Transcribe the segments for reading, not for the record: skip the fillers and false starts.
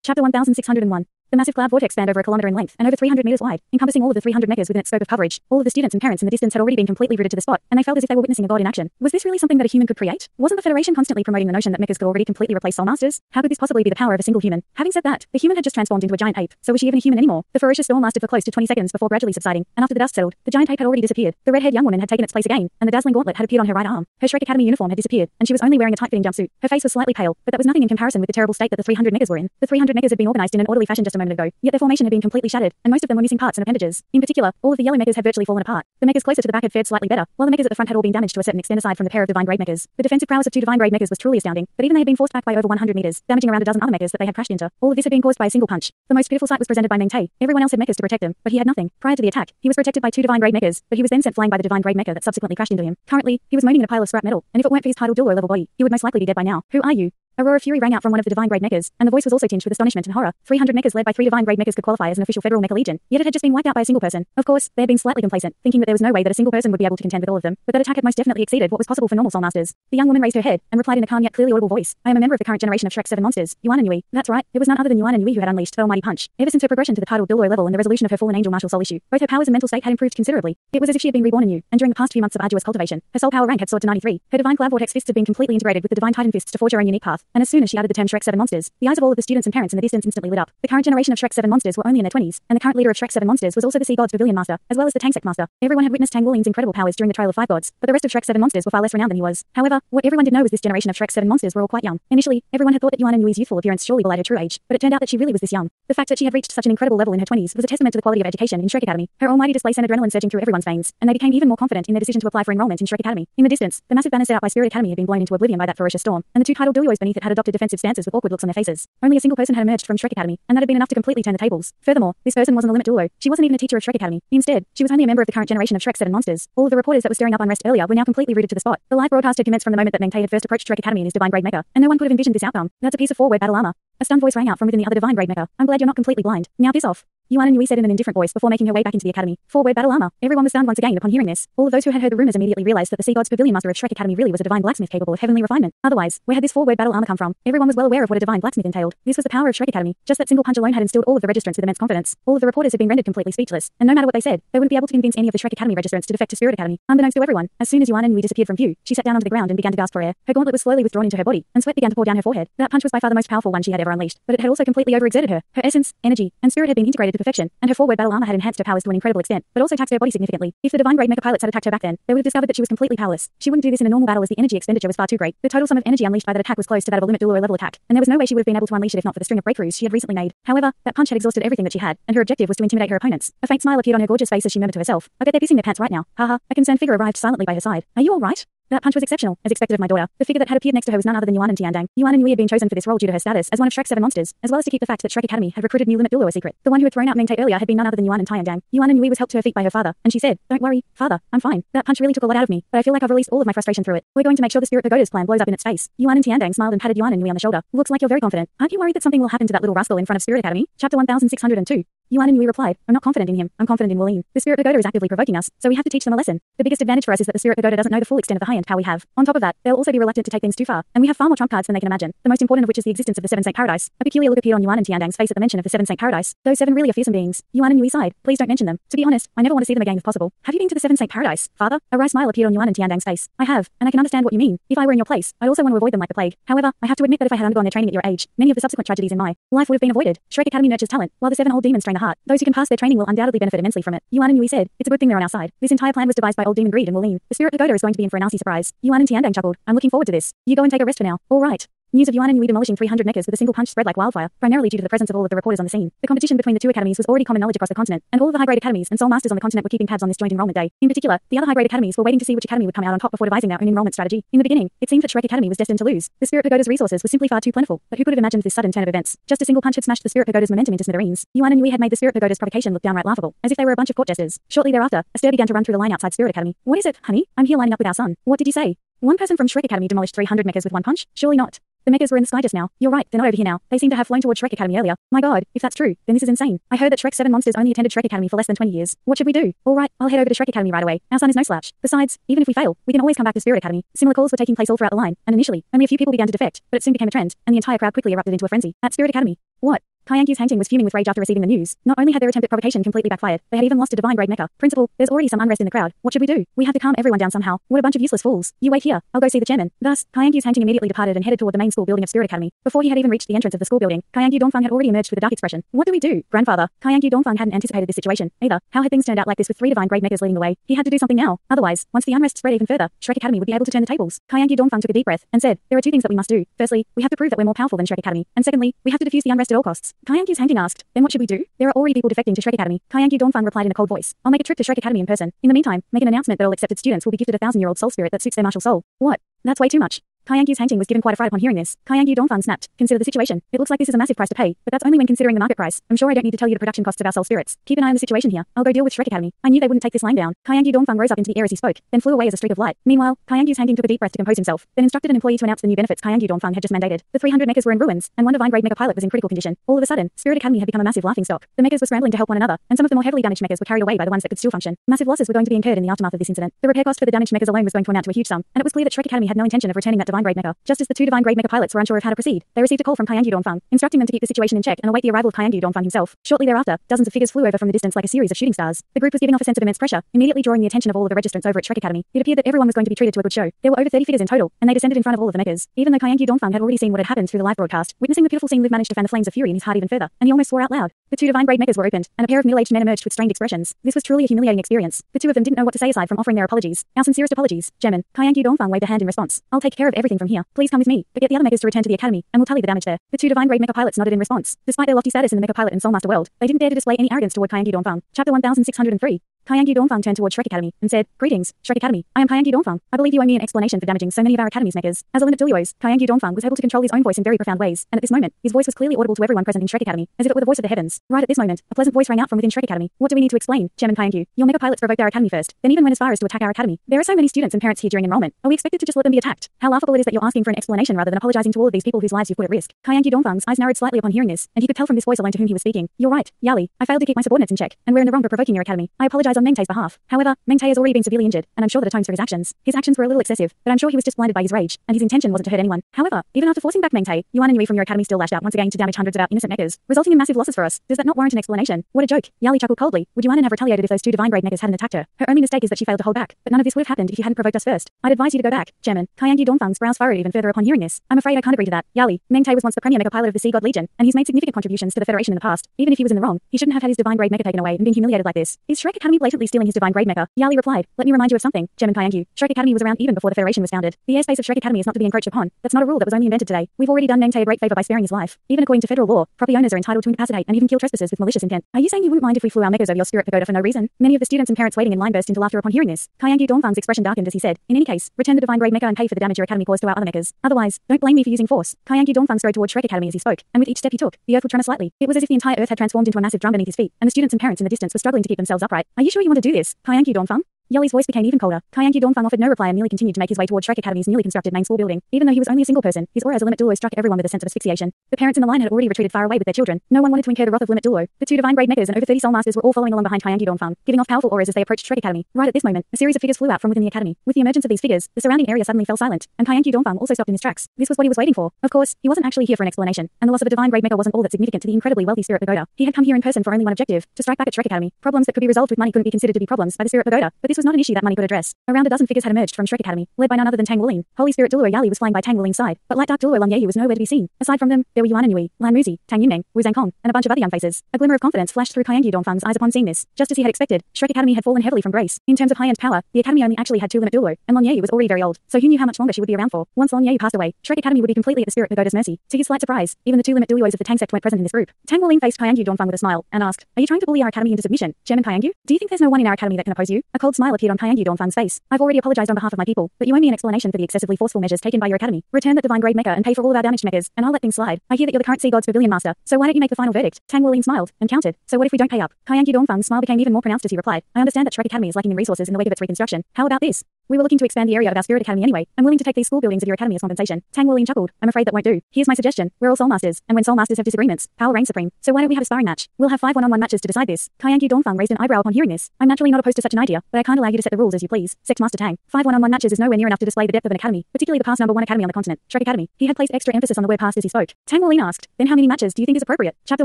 Chapter 1601. The massive cloud vortex spanned over a kilometer in length and over 300 meters wide, encompassing all of the 300 mechas within its scope of coverage. All of the students and parents in the distance had already been completely rooted to the spot, and they felt as if they were witnessing a god in action. Was this really something that a human could create? Wasn't the Federation constantly promoting the notion that mechas could already completely replace soul masters? How could this possibly be the power of a single human? Having said that, the human had just transformed into a giant ape, so was she even a human anymore? The ferocious storm lasted for close to 20 seconds before gradually subsiding, and after the dust settled, the giant ape had already disappeared. The red-haired young woman had taken its place again, and the dazzling gauntlet had appeared on her right arm. Her Shrek Academy uniform had disappeared, and she was only wearing a tight-fitting jumpsuit. Her face was slightly pale, but that was nothing in comparison with the terrible state that the 300 mechas were in. The 300 mechas had been organized in an orderly fashion just a moment ago, yet their formation had been completely shattered, and most of them were missing parts and appendages. In particular, all of the yellow mechas had virtually fallen apart. The mechas closer to the back had fared slightly better, while the mechas at the front had all been damaged to a certain extent aside from the pair of divine grade mechas. The defensive prowess of two divine grade mechas was truly astounding, but even they had been forced back by over 100 meters, damaging around a dozen other mechas that they had crashed into. All of this had been caused by a single punch. The most pitiful sight was presented by Meng Tai. Everyone else had mechas to protect them, but he had nothing. Prior to the attack, he was protected by two divine grade mechas, but he was then sent flying by the divine grade mecha that subsequently crashed into him. Currently, he was moaning in a pile of scrap metal, and if it weren't for his title Douluo level body, he would most likely be dead by now. Who are you? A roar of fury rang out from one of the divine grade mechas, and the voice was also tinged with astonishment and horror. 300 mechas led by 3 divine grade mechas could qualify as an official federal mecha legion, yet it had just been wiped out by a single person. Of course, they had been slightly complacent, thinking that there was no way that a single person would be able to contend with all of them, but that attack had most definitely exceeded what was possible for normal soul masters. The young woman raised her head and replied in a calm yet clearly audible voice, "I am a member of the current generation of Shrek 7 monsters, Yuan and Yui." That's right, it was none other than Yuan and Yui who had unleashed the almighty punch. Ever since her progression to the titled Douluo level and the resolution of her fallen angel martial soul issue, both her powers and mental state had improved considerably. It was as if she had been reborn anew, and during the past few months of arduous cultivation, her soul power rank had soared to 93. Her divine cloud vortex fists had been completely integrated with the divine titan fists to forge her own unique path, and as soon as she added the term Shrek 7 monsters, the eyes of all of the students and parents in the distance instantly lit up. The current generation of Shrek 7 monsters were only in their 20s, and the current leader of Shrek 7 monsters was also the Sea God's Pavilion Master, as well as the Tangsect Master. Everyone had witnessed Tang Wulin's incredible powers during the Trail of Five Gods, but the rest of Shrek 7 monsters were far less renowned than he was. However, what everyone did know was this generation of Shrek 7 monsters were all quite young. Initially, everyone had thought that Yuan and Yui's youthful appearance surely belied her true age, but it turned out that she really was this young. The fact that she had reached such an incredible level in her 20s was a testament to the quality of education in Shrek Academy. Her almighty display sent adrenaline surging through everyone's veins, and they became even more confident in their decision to apply for enrollment in Shrek Academy. In the distance, the massive banner set out by Spirit Academy had been blown into oblivion by that ferocious storm, and the two titled Douluos beneath it had adopted defensive stances with awkward looks on their faces. Only a single person had emerged from Shrek Academy, and that had been enough to completely turn the tables. Furthermore, this person wasn't a limit Douluo. She wasn't even a teacher of Shrek Academy. Instead, she was only a member of the current generation of Shrek 7 monsters. All of the reporters that were stirring up unrest earlier were now completely rooted to the spot. The live broadcast had commenced from the moment that Meng Tai had first approached Shrek Academy in his divine grade mecha, and no one could have envisioned this outcome. That's a piece of forward battle armor. A stunned voice rang out from within the other divine grade mecha. "I'm glad you're not completely blind. Now piss off." Yuan and Yui said in an indifferent voice before making her way back into the academy. Forward battle armor. Everyone was stunned once again upon hearing this. All of those who had heard the rumors immediately realized that the Sea God's Pavilion Master of Shrek Academy really was a divine blacksmith capable of heavenly refinement. Otherwise, where had this forward battle armor come from? Everyone was well aware of what a divine blacksmith entailed. This was the power of Shrek Academy. Just that single punch alone had instilled all of the registrants with immense confidence. All of the reporters had been rendered completely speechless, and no matter what they said, they wouldn't be able to convince any of the Shrek Academy registrants to defect to Spirit Academy. Unbeknownst to everyone, as soon as Yuan and Yui disappeared from view, she sat down onto the ground and began to gasp for air. Her gauntlet was slowly withdrawn into her body, and sweat began to pour down her forehead. That punch was by far the most powerful one she had ever unleashed, but it had also completely overexerted her. Her essence, energy, and spirit had been integrated to perfection, and her forward battle armor had enhanced her powers to an incredible extent, but also taxed her body significantly. If the divine grade mecha pilots had attacked her back then, they would have discovered that she was completely powerless. She wouldn't do this in a normal battle as the energy expenditure was far too great. The total sum of energy unleashed by that attack was close to that of a limit Douluo level attack, and there was no way she would have been able to unleash it if not for the string of breakthroughs she had recently made. However, that punch had exhausted everything that she had, and her objective was to intimidate her opponents. A faint smile appeared on her gorgeous face as she murmured to herself, "I bet they're pissing their pants right now. Haha." A concerned figure arrived silently by her side. "Are you all right?" That punch was exceptional, as expected of my daughter. The figure that had appeared next to her was none other than Yuan and Tiandang. Yuan and Yui had been chosen for this role due to her status as one of Shrek 7 monsters, as well as to keep the fact that Shrek Academy had recruited new limit Douluo a secret. The one who had thrown out Meng Tai earlier had been none other than Yuan and Tiandang. Yuan and Yui was helped to her feet by her father, and she said, "Don't worry, father, I'm fine." That punch really took a lot out of me, but I feel like I've released all of my frustration through it. We're going to make sure the Spirit Pagoda's plan blows up in its face. Yuan and Tiandang smiled and patted Yuan and Yui on the shoulder. "Looks like you're very confident. Aren't you worried that something will happen to that little rascal in front of Spirit Academy?" Chapter 1602. Yuan and Yui replied, "I'm not confident in him. I'm confident in Wulin. The Spirit Pagoda is actively provoking us, so we have to teach them a lesson. The biggest advantage for us is that the Spirit Pagoda doesn't know the full extent of the high-end power we have. On top of that, they'll also be reluctant to take things too far, and we have far more trump cards than they can imagine. The most important of which is the existence of the Seven Saint Paradise." A peculiar look appeared on Yuan and Tiandang's face at the mention of the Seven Saint Paradise. "Those seven really are fearsome beings." Yuan and Yui sighed. "Please don't mention them. To be honest, I never want to see them again if possible." "Have you been to the Seven Saint Paradise, father?" A wry smile appeared on Yuan and Tiandang's face. "I have, and I can understand what you mean. If I were in your place, I'd also want to avoid them like the plague. However, I have to admit that if I had undergone their training at your age, many of the subsequent tragedies in my life would have been avoided. Shrek Academy nurtures talent, while the seven old demons train the heart. Those who can pass their training will undoubtedly benefit immensely from it." Yuan and Yui said, "It's a good thing they're on our side. This entire plan was devised by old demon Greed and Wulin. The Spirit Pagoda is going to be in for a nasty surprise." Yuan and Tiandang chuckled. "I'm looking forward to this. You go and take a rest for now." "All right." News of Yuan and Yui demolishing 300 mechas with a single punch spread like wildfire, primarily due to the presence of all of the reporters on the scene. The competition between the two academies was already common knowledge across the continent, and all of the high-grade academies and soul masters on the continent were keeping tabs on this joint enrollment day. In particular, the other high-grade academies were waiting to see which academy would come out on top before devising their own enrollment strategy. In the beginning, it seemed that Shrek Academy was destined to lose. The Spirit Pagoda's resources were simply far too plentiful, but who could have imagined this sudden turn of events? Just a single punch had smashed the Spirit Pagoda's momentum into smithereens. Yuan and Yui had made the Spirit Pagoda's provocation look downright laughable, as if they were a bunch of court jesters. Shortly thereafter, a stir began to run through the line outside Spirit Academy. "What is it, honey? I'm here lining up with our son." "What did you say? One person from Shrek Academy demolished 300 mechas with one punch? Surely not." "The mechas were in the sky just now." "You're right, they're not over here now. They seem to have flown towards Shrek Academy earlier." "My god, if that's true, then this is insane. I heard that Shrek 7 monsters only attended Shrek Academy for less than 20 years. What should we do?" "All right, I'll head over to Shrek Academy right away. Our son is no slouch. Besides, even if we fail, we can always come back to Spirit Academy." Similar calls were taking place all throughout the line, and initially, only a few people began to defect, but it soon became a trend, and the entire crowd quickly erupted into a frenzy. At Spirit Academy. "What? Kyangyu's Hangting was fuming with rage after receiving the news. Not only had their attempt at provocation completely backfired, they had even lost a divine grade mecha. Principal, there's already some unrest in the crowd. What should we do? We have to calm everyone down somehow. What a bunch of useless fools. You wait here. I'll go see the chairman. Thus, Kyangyu's Hangting immediately departed and headed toward the main school building of Spirit Academy. Before he had even reached the entrance of the school building, Kyangyu Dongfang had already emerged with a dark expression. What do we do, grandfather? Kyangyu Dongfang hadn't anticipated this situation either. How had things turned out like this with 3 divine grade mechas leading the way? He had to do something now. Otherwise, once the unrest spread even further, Shrek Academy would be able to turn the tables. Kyangyu Dongfang took a deep breath and said, there are 2 things that we must do. Firstly, we have to prove that we're more powerful than Shrek Academy. And secondly, we have to defuse the unrest at all costs. Kyangyu's Hangting asked, then what should we do? There are already people defecting to Shrek Academy. Kyangyu Dongfang replied in a cold voice. I'll make a trip to Shrek Academy in person. In the meantime, make an announcement that all accepted students will be gifted a 1,000-year-old soul spirit that suits their martial soul. What? That's way too much. Kyangyu's Hangting was given quite a fright upon hearing this. Kyangyu Dongfang snapped. Consider the situation. It looks like this is a massive price to pay, but that's only when considering the market price. I'm sure I don't need to tell you the production costs of our soul spirits. Keep an eye on the situation here. I'll go deal with Shrek Academy. I knew they wouldn't take this lying down. Kyangyu Dongfang rose up into the air as he spoke, then flew away as a streak of light. Meanwhile, Kyangyu's Hangting took a deep breath to compose himself, then instructed an employee to announce the new benefits Kyangyu Dongfang had just mandated. The 300 mechas were in ruins, and one divine grade mecha pilot was in critical condition. All of a sudden, Spirit Academy had become a massive laughingstock. The mechas were scrambling to help one another, and some of the more heavily damaged mechas were carried away by the ones that could still function. Massive losses were going to be incurred in the aftermath of this incident. The repair cost for the damaged mechas alone was going to amount to a huge sum, and it was clear that Shrek Academy had no intention of returning that divine grade mecha. Just as the 2 divine grade mecha pilots were unsure of how to proceed, they received a call from Kyangyu Dongfang, instructing them to keep the situation in check and await the arrival of Kyangyu Dongfang himself. Shortly thereafter, dozens of figures flew over from the distance like a series of shooting stars. The group was giving off a sense of immense pressure, immediately drawing the attention of all of the registrants over at Shrek Academy. It appeared that everyone was going to be treated to a good show. There were over 30 figures in total, and they descended in front of all of the mechas. Even though Kyangyu Dongfang had already seen what had happened through the live broadcast, witnessing the pitiful scene, Liv managed to fan the flames of fury in his heart even further, and he almost swore out loud. The 2 divine grade mechas were opened, and a pair of middle-aged men emerged with strained expressions. This was truly a humiliating experience. The 2 of them didn't know what to say aside from offering their apologies. Our sincerest apologies, Chairman. Kyangyu Dongfang waved a hand in response. I'll take care of everything from here. Please come with me, but get the other mechas to return to the academy, and we'll tally the damage there. The 2 divine grade mecha pilots nodded in response. Despite their lofty status in the mecha pilot and soulmaster world, they didn't dare to display any arrogance toward Kyangyu Dongfang. Chapter 1603. Kyangyu Dongfang turned towards Shrek Academy and said, Greetings, Shrek Academy. I am Kyangyu Dongfang. I believe you owe me an explanation for damaging so many of our academy's mechas. As a limit Douluo's, Kyangyu Dongfang was able to control his own voice in very profound ways, and at this moment, his voice was clearly audible to everyone present in Shrek Academy, as if it were the voice of the heavens. Right at this moment, a pleasant voice rang out from within Shrek Academy. What do we need to explain, Chairman Kyangyu? Your mecha pilots provoked our academy first, then even went as far as to attack our academy. There are so many students and parents here during enrollment. Are we expected to just let them be attacked? How laughable it is that you're asking for an explanation rather than apologizing to all of these people whose lives you've put at risk. Kyangyu Dongfang's eyes narrowed slightly upon hearing this, and he could tell from this voice alone to whom he was speaking. You're right, Yali. I failed to keep my subordinates in check, and we're in the wrong for provoking your academy. I apologize on Mengte's behalf. However, Mengte has already been severely injured, and I'm sure that atones for his actions. His actions were a little excessive, but I'm sure he was just blinded by his rage, and his intention wasn't to hurt anyone. However, even after forcing back Mengte, Yuan and Yui from your academy still lashed out once again to damage hundreds of our innocent mechas, resulting in massive losses for us. Does that not warrant an explanation? What a joke. Yali chuckled coldly. Would Yuan have retaliated if those 2 divine grade mechas hadn't attacked her? Her only mistake is that she failed to hold back, but none of this would have happened if you hadn't provoked us first. I'd advise you to go back, Chairman. Kyangyu Dongfang's brows furrowed even further upon hearing this. I'm afraid I can't agree to that. Yali, Mengte was once the premier mecha pilot of the Sea God Legion, and he's made significant contributions to the Federation in the past. Even if he was in the wrong, he shouldn't have had his divine grade mecha taken away and been humiliated like this. Is Shrek Academy blatantly stealing his divine grade mecha? Yali replied. Let me remind you of something, Chairman Kyangyu. Shrek Academy was around even before the Federation was founded. The airspace of Shrek Academy is not to be encroached upon. That's not a rule that was only invented today. We've already done Mengte a great favor by sparing his life. Even according to federal law, property owners are entitled to incapacitate and even kill trespassers with malicious intent. Are you saying you wouldn't mind if we flew our mechas over your spirit pagoda for no reason? Many of the students and parents waiting in line burst into laughter upon hearing this. Kyangyu Dongfang's expression darkened as he said, in any case, return the divine grade mecha and pay for the damage your academy caused to our other mechas. Otherwise, don't blame me for using force. Kyangyu Dongfang strode towards Shrek Academy as he spoke, and with each step he took, the earth would tremor slightly. It was as if the entire earth had transformed into a massive drum beneath his feet, and the students and parents in the distance were struggling to keep themselves upright. Are you sure you want to do this, Kyangyu Dongfang? Yali's voice became even colder. Kyangyu Dongfang offered no reply and merely continued to make his way towards Shrek Academy's newly constructed main school building. Even though he was only a single person, his aura as a limit Douluo struck everyone with a sense of asphyxiation. The parents in the line had already retreated far away with their children. No one wanted to incur the wrath of limit Douluo. The 2 divine grade mechas and over 30 soul masters were all following along behind Kyangyu Dongfang, giving off powerful auras as they approached Shrek Academy. Right at this moment, a series of figures flew out from within the academy. With the emergence of these figures, the surrounding area suddenly fell silent, and Kyangyu Dongfang also stopped in his tracks. This was what he was waiting for. Of course, he wasn't actually here for an explanation, and the loss of a divine grade mecha wasn't all that significant to the incredibly wealthy Spirit Pagoda. He had come here in person for only one objective: to strike back at Shrek Academy. Problems that could be resolved with money couldn't be considered to be problems by the Spirit Pagoda, but this was not an issue that money could address. Around a dozen figures had emerged from Shrek Academy, led by none other than Tang Wuling. Holy Spirit Douluo Yali was flying by Tang Wuling's side, but Light Dark Douluo Lung Yeyu was nowhere to be seen. Aside from them, there were Yuan and Yui, Lan Muzi, Tang Yunmeng, Wu Zhangkong, and a bunch of other young faces. A glimmer of confidence flashed through Kyangyu Dongfang's eyes upon seeing this. Just as he had expected, Shrek Academy had fallen heavily from grace. In terms of high-end power, the academy only actually had 2 limit Douluo, and Lung Yeyu was already very old, so who knew how much longer she would be around for? Once Lung Yeyu passed away, Shrek Academy would be completely at the Spirit Pagoda's mercy. To his slight surprise, even the 2 limit Douluos of the Tang sect weren't present in this group. Tang Wuling faced Kyangyu Dongfang with a smile and asked, "Are you trying to bully our academy into submission, Chairman Kyangyu? Do you think there's no one in our academy that can oppose you?" A cold smile appeared on Kyangyu Dongfang's face. "I've already apologized on behalf of my people, but you owe me an explanation for the excessively forceful measures taken by your academy. Return that divine grade mecha and pay for all of our damaged mechas, and I'll let things slide. I hear that you're the current Sea God's Pavilion Master, so why don't you make the final verdict?" Tang Wuling smiled and countered, "So what if we don't pay up?" Kyangyu Dongfang's smile became even more pronounced as he replied, "I understand that Shrek Academy is lacking in resources in the wake of its reconstruction. How about this? We were looking to expand the area of our spirit academy anyway. I'm willing to take these school buildings of your academy as compensation. Tang Wulian chuckled. I'm afraid that won't do. Here's my suggestion. We're all soul masters, and when soul masters have disagreements, power reigns supreme. So why don't we have a sparring match? We'll have 5 one-on-one matches to decide this. Kaiangyu Dongfang raised an eyebrow upon hearing this. I'm naturally not opposed to such an idea, but I can't allow you to set the rules as you please. Sect Master Tang. 5 one-on-one matches is nowhere near enough to display the depth of an academy, particularly the past #1 academy on the continent, Shrek Academy. He had placed extra emphasis on the word past as he spoke. Tang Wulian asked, then how many matches do you think is appropriate? Chapter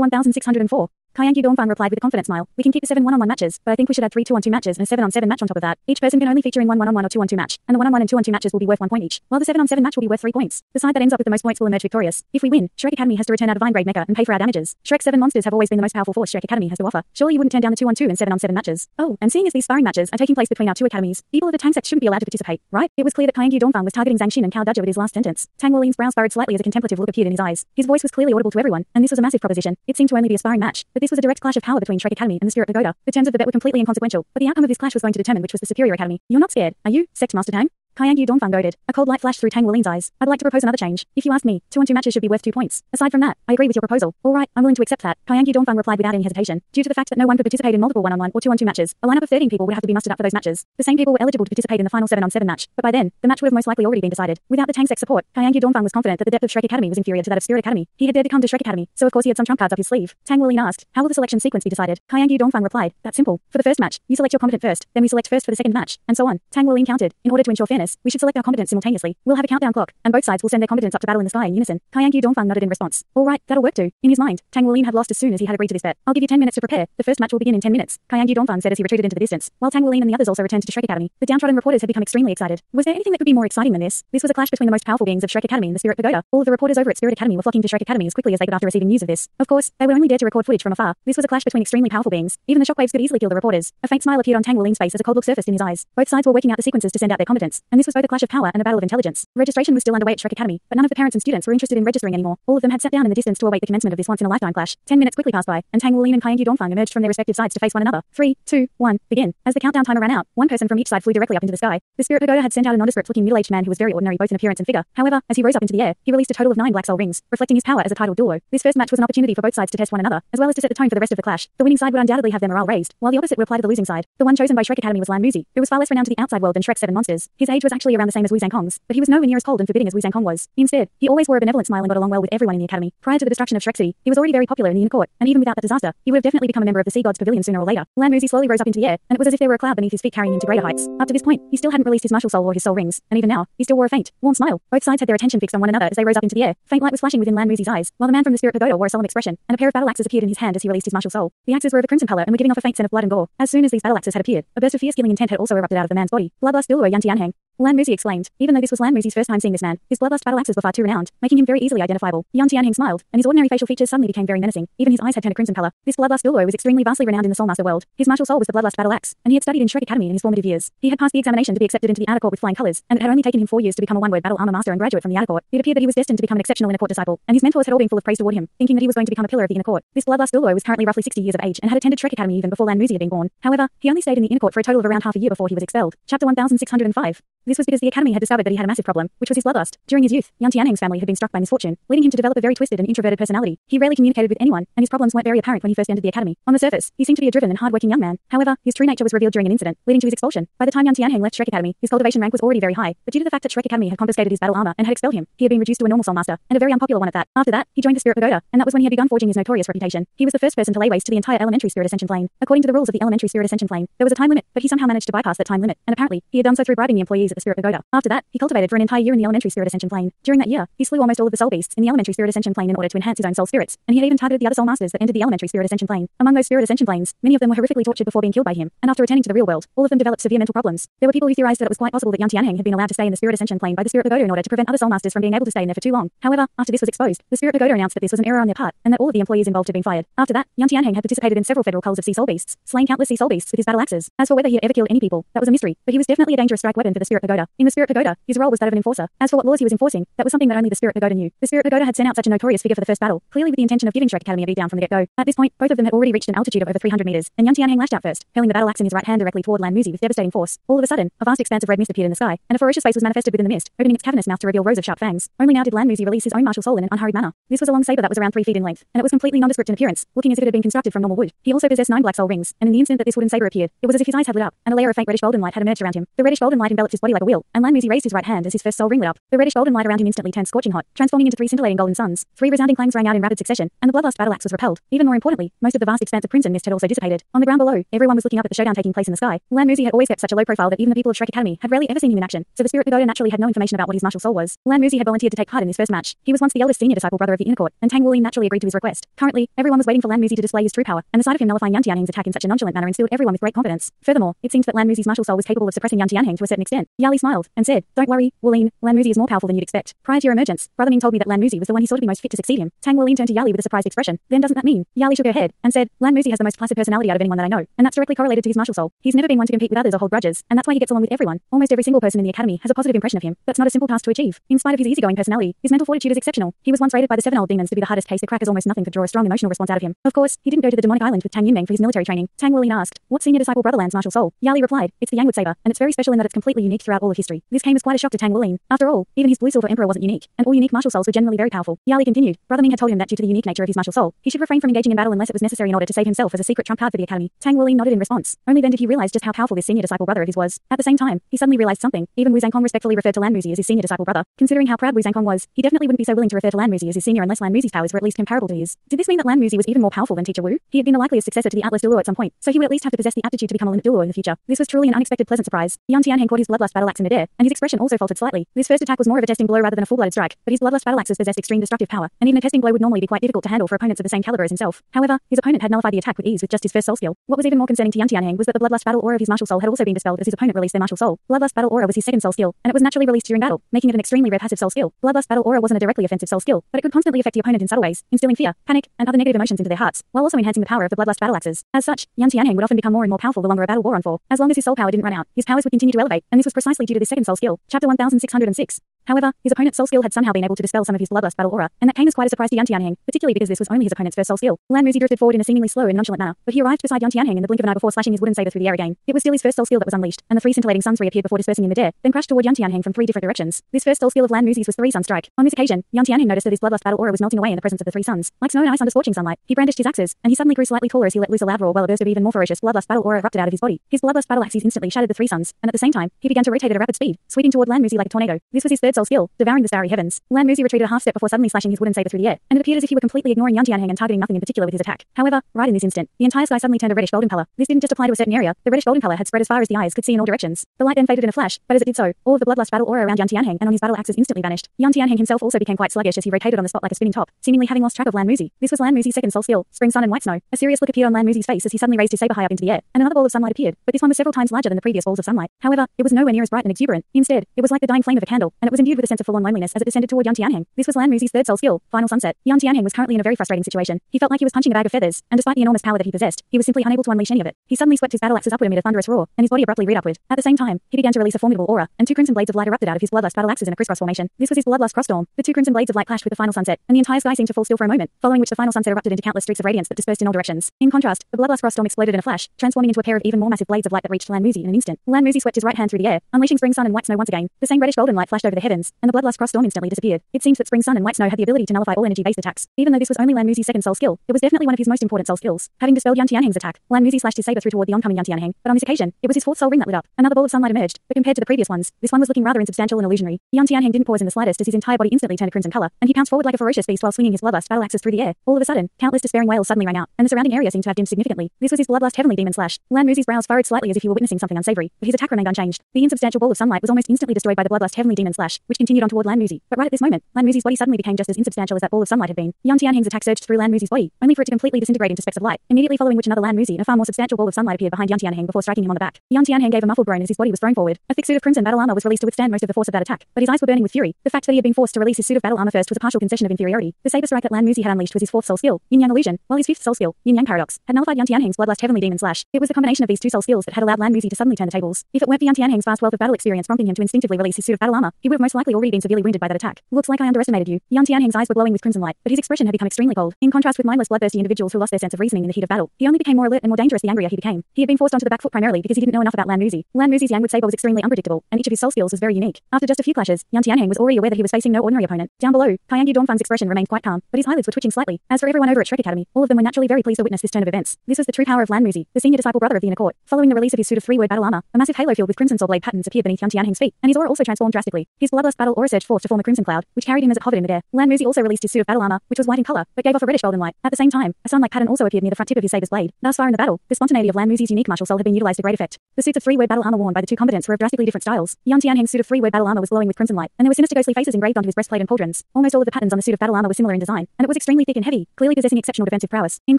1604. Kaiangyu Dongfang replied with a confident smile. We can keep the 7 one-on-one matches, but I think we should add 3 2-on-2 matches and a 7-on-7 match on top of that. Each person can only feature in 1 1-on-1 or 2-on-2 match, and the 1-on-1 and 2-on-2 matches will be worth 1 point each, while the 7-on-7 match will be worth 3 points. The side that ends up with the most points will emerge victorious. If we win, Shrek Academy has to return our divine grade mecha and pay for our damages. Shrek's 7 monsters have always been the most powerful force Shrek Academy has to offer. Surely you wouldn't turn down the 2-on-2 and 7-on-7 matches. Oh, and seeing as these sparring matches are taking place between our 2 academies, people of the Tang sect shouldn't be allowed to participate, right? It was clear that Kaiangyu Dongfang was targeting Zhang Xin and Cao Daja with his last sentence. Tang Wulian's brows furrowed slightly as a contemplative look appeared in his eyes. His voice was clearly audible to everyone, and this was a massive proposition. It seemed to only be a sparring match, but this was a direct clash of power between Shrek Academy and the Spirit Pagoda. The terms of the bet were completely inconsequential, but the outcome of this clash was going to determine which was the superior academy. You're not scared, are you, Sect Master Tang? Kaiangyu Dongfang goaded. A cold light flashed through Tang Wulian's eyes. I'd like to propose another change. If you ask me, 2-on-2 matches should be worth 2 points. Aside from that, I agree with your proposal. All right, I'm willing to accept that. Kaiangyu Dongfang replied without any hesitation. Due to the fact that no one could participate in multiple 1-on-1 or 2-on-2 matches, a lineup of 13 people would have to be mustered up for those matches. The same people were eligible to participate in the final 7-on-7 match, but by then, the match would have most likely already been decided. Without the Tang sect support, Kaiangyu Dongfang was confident that the depth of Shrek Academy was inferior to that of Spirit Academy. He had dared to come to Shrek Academy, so of course he had some trump cards up his sleeve. Tang Wulian asked, how will the selection sequence be decided? Kaiangyu Dongfang replied, that's simple. For the first match, you select your competent first, then we select first for the second match, and so on. Tang Wulian countered, in order to ensure fairness, we should select our competence simultaneously. We'll have a countdown clock, and both sides will send their combatants up to battle in the sky in unison. Kaiangyu Dongfang nodded in response. All right, that'll work too. In his mind, Tang Wulian had lost as soon as he had agreed to this bet. I'll give you 10 minutes to prepare. The first match will begin in 10 minutes. Kaiangyu Dongfang said as he retreated into the distance, while Tang Wulian and the others also returned to Shrek Academy. The downtrodden reporters had become extremely excited. Was there anything that could be more exciting than this? This was a clash between the most powerful beings of Shrek Academy and the Spirit Pagoda. All of the reporters over at Spirit Academy were flocking to Shrek Academy as quickly as they could after receiving news of this. Of course, they would only dare to record footage from afar. This was a clash between extremely powerful beings. Even the shockwaves could easily kill the reporters. A faint smile appeared on Tang Wulian's face as a cold look surfaced in his eyes. Both sides were working out the sequences to send out their combatants, and this was both a clash of power and a battle of intelligence. Registration was still underway at Shrek Academy, but none of the parents and students were interested in registering anymore. All of them had sat down in the distance to await the commencement of this once-in-a-lifetime clash. 10 minutes quickly passed by, and Tang Wulian and Kaiangyu Dongfang emerged from their respective sides to face one another. 3, 2, 1, begin. As the countdown timer ran out, one person from each side flew directly up into the sky. The Spirit Pagoda had sent out a nondescript-looking middle-aged man who was very ordinary both in appearance and figure. However, as he rose up into the air, he released a total of 9 black soul rings, reflecting his power as a titled Douluo. This first match was an opportunity for both sides to test one another, as well as to set the tone for the rest of the clash. The winning side would undoubtedly have their morale raised, while the opposite would apply to the losing side. The one chosen by Shrek Academy was Lan Muzi, who was far less renowned to the outside world than Shrek's 7 monsters. His age was actually around the same as Wu Zhangkong's, but he was nowhere near as cold and forbidding as Wu Zhangkong was. Instead, he always wore a benevolent smile and got along well with everyone in the academy. Prior to the destruction of Shrek City, he was already very popular in the inner court, and even without that disaster, he would have definitely become a member of the Sea God's Pavilion sooner or later. Lan Muzi slowly rose up into the air, and it was as if there were a cloud beneath his feet carrying him to greater heights. Up to this point, he still hadn't released his martial soul or his soul rings, and even now, he still wore a faint, warm smile. Both sides had their attention fixed on one another as they rose up into the air. Faint light was flashing within Lan Muzi's eyes, while the man from the Spirit Pagoda wore a solemn expression, and a pair of battle axes appeared in his hand as he released his martial soul. The axes were of a crimson color and were giving off a faint scent of blood and gore. As soon as these battle axes had appeared, a burst of fierce killing intent had also erupted out of the man's body. Bloodlust Douluo Yantianheng. Lan Muzi exclaimed. Even though this was Lan Muzi's first time seeing this man, his bloodlust battle axes were far too renowned, making him very easily identifiable. Yan Tianheng smiled, and his ordinary facial features suddenly became very menacing. Even his eyes had turned a crimson color. This bloodlust Douluo was extremely vastly renowned in the Soulmaster world. His martial soul was the bloodlust battle axe, and he had studied in Shrek Academy in his formative years. He had passed the examination to be accepted into the outer court with flying colors, and it had only taken him 4 years to become a one-word battle armor master and graduate from the outer court. It appeared that he was destined to become an exceptional inner court disciple, and his mentors had all been full of praise toward him, thinking that he was going to become a pillar of the inner court. This bloodlust Douluo was currently roughly 60 years of age and had attended Shrek Academy even before Lan Muzi had been born. However, he only stayed in the inner court for a total of around half a year before he was expelled. Chapter 1605. This was because the academy had discovered that he had a massive problem, which was his bloodlust. During his youth, Yan Tianheng's family had been struck by misfortune, leading him to develop a very twisted and introverted personality. He rarely communicated with anyone, and his problems weren't very apparent when he first entered the academy. On the surface, he seemed to be a driven and hard-working young man. However, his true nature was revealed during an incident, leading to his expulsion. By the time Yan Tianheng left Shrek Academy, his cultivation rank was already very high, but due to the fact that Shrek Academy had confiscated his battle armor and had expelled him, he had been reduced to a normal soul master, and a very unpopular one at that. After that, he joined the Spirit Pagoda, and that was when he had begun forging his notorious reputation. He was the first person to lay waste to the entire elementary spirit ascension plane. According to the rules of the elementary spirit ascension plane, there was a time limit, but he somehow managed to bypass that time limit, and apparently, he had done so through bribing the employees at the Spirit Pagoda. After that, he cultivated for an entire year in the elementary spirit ascension plane. During that year, he slew almost all of the soul beasts in the elementary spirit ascension plane in order to enhance his own soul spirits, and he had even targeted the other soul masters that entered the elementary spirit ascension plane. Among those spirit ascension planes, many of them were horrifically tortured before being killed by him, and after returning to the real world, all of them developed severe mental problems. There were people who theorized that it was quite possible that Yan Tianheng had been allowed to stay in the spirit ascension plane by the Spirit Pagoda in order to prevent other soul masters from being able to stay in there for too long. However, after this was exposed, the Spirit Pagoda announced that this was an error on their part, and that all of the employees involved had been fired. After that, Yan Tianheng had participated in several federal cults of sea soul beasts, slaying countless sea soul beasts with his battle axes. As for whether he had ever killed any people, that was a mystery, but he was definitely a dangerous strike weapon for the Spirit Pagoda. In the Spirit Pagoda, his role was that of an enforcer. As for what laws he was enforcing, that was something that only the Spirit Pagoda knew. The Spirit Pagoda had sent out such a notorious figure for the first battle, clearly with the intention of giving Shrek Academy a beatdown from the get-go. At this point, both of them had already reached an altitude of over 300 meters, and Yan Tianheng lashed out first, hurling the battle axe in his right hand directly toward Lan Muzi with devastating force. All of a sudden, a vast expanse of red mist appeared in the sky, and a ferocious face was manifested within the mist, opening its cavernous mouth to reveal rows of sharp fangs. Only now did Lan Muzi release his own martial soul in an unhurried manner. This was a long saber that was around 3 feet in length, and it was completely nondescript in appearance, looking as if it had been constructed from normal wood. He also possessed 9 black soul rings, and in the instant that this wooden saber appeared, it was as if his eyes had lit up, and a layer of faint reddish golden light had emerged around him. The reddish golden light enveloped his body body like a wheel, and Lan Muzi raised his right hand as his first soul ring lit up. The reddish golden light around him instantly turned scorching hot, transforming into 3 scintillating golden suns. 3 resounding clangs rang out in rapid succession, and the bloodlust battle axe was repelled. Even more importantly, most of the vast expanse of crimson mist had also dissipated. On the ground below, everyone was looking up at the showdown taking place in the sky. Lan Muzi had always kept such a low profile that even the people of Shrek Academy had rarely ever seen him in action, so the spirit pagoda naturally had no information about what his martial soul was. Lan Muzi had volunteered to take part in his first match. He was once the eldest senior disciple brother of the inner court, and Tang Wuling naturally agreed to his request. Currently, everyone was waiting for Lan Muzi to display his true power, and the sight of him nullifying Yan Tianheng's attack in such a nonchalant manner instilled everyone with great confidence. Furthermore, it seemed that Lan Muzi's martial soul was capable of suppressing Yan Tianheng to a certain extent. Yali smiled and said, "Don't worry, Wuling, Lan Muzi is more powerful than you'd expect. Prior to your emergence, Brother Ming told me that Lan Muzi was the one he saw to be most fit to succeed him." Tang Wuling turned to Yali with a surprised expression. "Then doesn't that mean?" Yali shook her head and said, "Lan Muzi has the most placid personality out of anyone that I know, and that's directly correlated to his martial soul. He's never been one to compete with others or hold grudges, and that's why he gets along with everyone. Almost every single person in the academy has a positive impression of him. That's not a simple task to achieve. In spite of his easygoing personality, his mental fortitude is exceptional. He was once rated by the 7 old demons to be the hardest case to crack, as almost nothing could draw a strong emotional response out of him. Of course, he didn't go to the demonic island with Tang Yunmeng for his military training." Tang Wuling asked, "What senior disciple brother Lan's martial soul?" Yali replied, "It's the Yangwood saber, and it's very special in that it's completely unique throughout all of history." This came as quite a shock to Tang Wuling. After all, even his blue silver emperor wasn't unique, and all unique martial souls were generally very powerful. Yali continued, "Brother Ming had told him that due to the unique nature of his martial soul, he should refrain from engaging in battle unless it was necessary in order to save himself as a secret trump card for the academy." Tang Wuling nodded in response. Only then did he realize just how powerful this senior disciple brother of his was. At the same time, he suddenly realized something. Even Wu Zhangkong respectfully referred to Lan Muzi as his senior disciple brother. Considering how proud Wu Zhangkong was, he definitely wouldn't be so willing to refer to Lan Muzi as his senior unless Lan Muzi's powers were at least comparable to his. Did this mean that Lan Muzi was even more powerful than Teacher Wu? He had been the likeliest successor to the Atlas Douluo at some point, so he would at least have to possess the aptitude to become a Douluo in the future. This was truly an unexpected pleasant surprise. Yan Tianheng caught his bloodlust battle axe in midair, and his expression also faltered slightly. This first attack was more of a testing blow rather than a full-blooded strike, but his bloodlust battle axes possessed extreme destructive power, and even a testing blow would normally be quite difficult to handle for opponents of the same caliber as himself. However, his opponent had nullified the attack with ease with just his first soul skill. What was even more concerning to Yan Tianheng was that the bloodlust battle aura of his martial soul had also been dispelled as his opponent released their martial soul. Bloodlust battle aura was his second soul skill, and it was naturally released during battle, making it an extremely rare passive soul skill. Bloodlust battle aura wasn't a directly offensive soul skill, but it could constantly affect the opponent in subtle ways, instilling fear, panic, and other negative emotions into their hearts, while also enhancing the power of the bloodlust battle axes. As such, Yan Tianheng would often become more and more powerful the longer a battle wore on for. As long as his soul power didn't run out, his powers would continue to elevate, and this was precisely due to this second soul skill. Chapter 1606. However, his opponent's soul skill had somehow been able to dispel some of his bloodlust battle aura, and that came as quite a surprise to Yan Tianheng, particularly because this was only his opponent's first soul skill. Lan Muzi drifted forward in a seemingly slow and nonchalant manner, but he arrived beside Yan Tianheng in the blink of an eye before slashing his wooden saber through the air again. It was still his first soul skill that was unleashed, and the 3 scintillating suns reappeared before dispersing in midair, then crashed toward Yan Tianheng from 3 different directions. This first soul skill of Lan Muzi's was 3 sun strike. On this occasion, Yan Tianheng noticed that his bloodlust battle aura was melting away in the presence of the 3 suns, like snow and ice under scorching sunlight. He brandished his axes, and he suddenly grew slightly taller as he let loose a loud roar while a burst of even more ferocious bloodlust battle aura erupted out of his body. His bloodlust battle axes instantly shattered the 3 suns, and at the same time, he began to rotate at a rapid speed, sweeping toward Lan Muzi like a tornado. This was his third soul skill, devouring the starry heavens. Lan Muzi retreated a half step before suddenly slashing his wooden saber through the air, and it appeared as if he were completely ignoring Yan Tianheng and targeting nothing in particular with his attack. However, right in this instant, the entire sky suddenly turned a reddish golden color. This didn't just apply to a certain area, the reddish golden color had spread as far as the eyes could see in all directions. The light then faded in a flash, but as it did so, all of the bloodlust battle aura around Yan Tianheng and on his battle axes instantly vanished. Yan Tianheng himself also became quite sluggish as he rotated on the spot like a spinning top, seemingly having lost track of Lan Muzi. This was Lan Muzi's second soul skill, Spring Sun and White Snow. A serious look appeared on Lan Muzi's face as he suddenly raised his saber high up into the air, and another ball of sunlight appeared, but this one was several times larger than the previous balls of sunlight. However, it was nowhere near as bright and exuberant. Instead, it was like the dying flame of a candle, and it was imbued with a sense of forlorn loneliness as it descended toward Yan Tianheng. This was Lan Muzi's third soul skill, Final Sunset. Yan Tianheng was currently in a very frustrating situation. He felt like he was punching a bag of feathers, and despite the enormous power that he possessed, he was simply unable to unleash any of it. He suddenly swept his battle axes upward amid a thunderous roar, and his body abruptly reared upward. At the same time, he began to release a formidable aura, and 2 crimson blades of light erupted out of his bloodlust battle axes in a crisscross formation. This was his bloodlust cross-storm. The 2 crimson blades of light clashed with the final sunset, and the entire sky seemed to fall still for a moment, following which the final sunset erupted into countless streaks of radiance that dispersed in all directions. In contrast, the bloodlust cross-storm exploded in a flash, transforming into a pair of even more massive blades of light that reached Lan Muzi in an instant. Lan Muzi swept his right hand through the air, unleashing Spring Sun and White Snow once again. The same reddish golden light flashed over the heavens, and the bloodlust cross-storm instantly disappeared. It seemed that Spring Sun and White Snow had the ability to nullify all energy-based attacks. Even though this was only Lan Muzi's second soul skill, it was definitely one of his most important soul skills. Having dispelled Yan Tianheng's attack, Lan Muzi slashed his saber through toward the oncoming Yan Tianheng, but on this occasion, it was his fourth soul ring that lit up. Another ball of sunlight emerged, but compared to the previous ones, this one was looking rather insubstantial and illusionary. Yan Tianheng didn't pause in the slightest as his entire body instantly turned a crimson color, and he pounced forward like a ferocious beast while swinging his bloodlust battle axes through the air. All of a sudden, countless despairing wails suddenly rang out, and the surrounding area seemed to have dimmed significantly. This was his bloodlust heavenly demon slash. Lan Muzi's brows furrowed slightly as if he were witnessing something unsavory, but his attack remained unchanged. The insubstantial ball of sunlight was almost instantly destroyed by the bloodlust heavenly demon slash, which continued on toward Lan Muzi. But right at this moment, Lan Muzi's body suddenly became just as insubstantial as that ball of sunlight had been. Yan Tianheng's attack surged through Lan Muzi's body, only for it to completely disintegrate into specks of light, immediately following which another Lan Muzi and a far more substantial ball of sunlight appeared behind Yan Tianheng before striking him on the back. Yan Tianheng gave a muffled groan as his body was thrown forward. A thick suit of crimson battle armor was released to withstand most of the force of that attack, but his eyes were burning with fury. The fact that he had been forced to release his suit of battle armor first was a partial concession of inferiority. The saber strike that Lan Muzi had unleashed was his fourth soul skill, Yin Yang illusion, while his fifth soul skill, Yin Yang paradox, had nullified Yan Tianheng's bloodlust heavenly demon slash. It was the combination of these 2 soul skills that had allowed Lan Muzi to suddenly turn the tables. If it weren't for Yan Tianheng's vast wealth of battle experience prompting him to instinctively release his suit of battle armor, he would have most most likely already been severely wounded by that attack. Looks like I underestimated you. Yan Tianheng's eyes were glowing with crimson light, but his expression had become extremely cold. In contrast with mindless, bloodthirsty individuals who lost their sense of reasoning in the heat of battle, he only became more alert and more dangerous the angrier he became. He had been forced onto the back foot primarily because he didn't know enough about Lan Muzi. Lan Muzi's yang with saber was extremely unpredictable, and each of his soul skills was very unique. After just a few clashes, Yan Tianheng was already aware that he was facing no ordinary opponent. Down below, Kaiyangi Dongfang's expression remained quite calm, but his eyelids were twitching slightly. As for everyone over at Shrek Academy, all of them were naturally very pleased to witness this turn of events. This was the true power of Lan Muzi, the senior disciple brother of the inner court. Following the release of his suit of three-word battle armor, a massive halo filled with crimson soul blade patterns appeared beneath Yan Tianheng's feet, and his aura also transformed drastically. His bloodlust battle aura surged forth to form a crimson cloud, which carried him as it hovered in midair. Lan Muzi also released his suit of battle armor, which was white in color, but gave off a reddish golden light. At the same time, a sun-like pattern also appeared near the front tip of his saber's blade. Thus far in the battle, the spontaneity of Lan Muzi's unique martial soul had been utilized to great effect. The suits of three-word battle armor worn by the two combatants were of drastically different styles. Yan Tianheng's suit of three-word battle armor was glowing with crimson light, and there were sinister ghostly faces engraved onto his breastplate and pauldrons. Almost all of the patterns on the suit of battle armor were similar in design, and it was extremely thick and heavy, clearly possessing exceptional defensive prowess. In